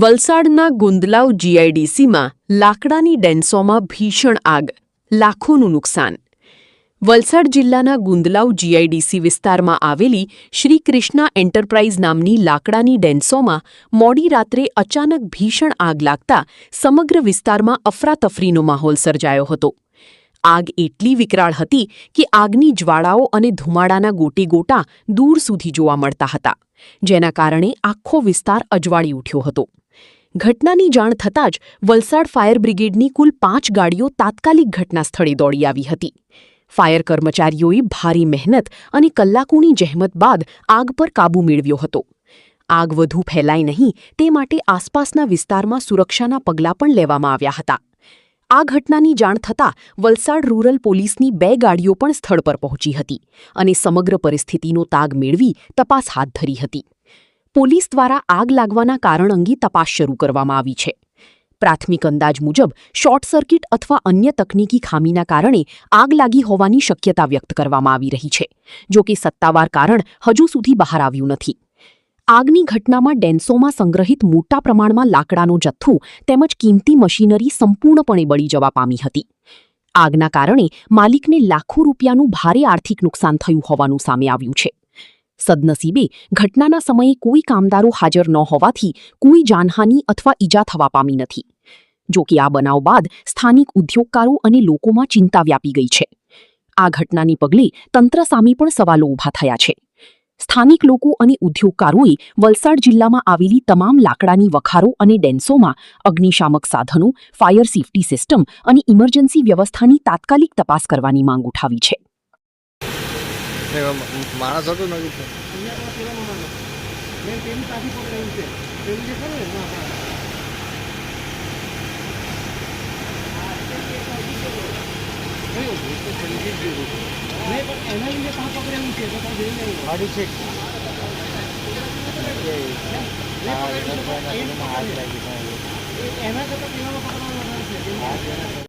વલસાડના ગુંદલાવ જીઆઈડીસીમાં લાકડાની ડેન્સોમાં ભીષણ આગ, લાખોનું નુકસાન. વલસાડ જિલ્લાના ગુંદલાવ જીઆઈડીસી વિસ્તારમાં આવેલી શ્રી કૃષ્ણા એન્ટરપ્રાઇઝ નામની લાકડાની ડેન્સોમાં મોડી રાત્રે અચાનક ભીષણ આગ લાગતા સમગ્ર વિસ્તારમાં અફરાતફરીનો માહોલ સર્જાયો હતો. આગ એટલી વિકરાળ હતી કે આગની જ્વાળાઓ અને ધુમાડાના ગોટેગોટા દૂર સુધી જોવા મળતા હતા, જેના કારણે આખો વિસ્તાર અજવાળી ઉઠ્યો હતો. ઘટનાની જાણ થતાં જ વલસાડ ફાયર બ્રિગેડની કુલ 5 ગાડીઓ તાત્કાલિક ઘટના સ્થળે દોડી આવી હતી. ફાયર કર્મચારીઓએ ભારે મહેનત અને કલાકોની જહેમત બાદ આગ પર કાબૂ મેળવ્યો હતો. આગ વધુ ફેલાય નહીં તે માટે આસપાસના વિસ્તારમાં સુરક્ષાના પગલાં પણ લેવામાં આવ્યા હતા. આ ઘટનાની જાણ થતાં વલસાડ રૂરલ પોલીસની 2 ગાડીઓ પણ સ્થળ પર પહોંચી હતી અને સમગ્ર પરિસ્થિતિનો તાગ મેળવી તપાસ હાથ ધરી હતી. પોલીસ દ્વારા આગ લાગવાના કારણ અંગે તપાસ શરૂ કરવામાં આવી છે. પ્રાથમિક અંદાજ મુજબ શોર્ટ સર્કિટ અથવા અન્ય તકનીકી ખામીના કારણે આગ લાગી હોવાની શક્યતા વ્યક્ત કરવામાં આવી રહી છે, જો કે સત્તાવાર કારણ હજુ સુધી બહાર આવ્યું નથી. આગની ઘટનામાં ડેન્સોમાં સંગ્રહિત મોટા પ્રમાણમાં લાકડાનો જથ્થો તેમજ કિંમતી મશીનરી સંપૂર્ણપણે બળી જવા પામી હતી. આગના કારણે માલિકને લાખો રૂપિયાનું ભારે આર્થિક નુકસાન થયું હોવાનું સામે આવ્યું છે. સદનસીબે ઘટનાના સમયે કોઈ કામદારો હાજર ન હોવાથી કોઈ જાનહાનિ અથવા ઈજા થવા પામી નથી. જો કે આ બનાવ બાદ સ્થાનિક ઉદ્યોગકારો અને લોકોમાં ચિંતા વ્યાપી ગઈ છે. આ ઘટનાને પગલે તંત્ર સામે પણ સવાલો ઊભા થયા છે. સ્થાનિક લોકો અને ઉદ્યોગકારોએ વલસાડ જિલ્લામાં આવેલી તમામ લાકડાની વખારો અને ડેન્સોમાં અગ્નિશામક સાધનો, ફાયર સેફટી સિસ્ટમ અને ઇમરજન્સી વ્યવસ્થાની તાત્કાલિક તપાસ કરવાની માંગ ઉઠાવી છે. માણસ હતો નથી એના કરતા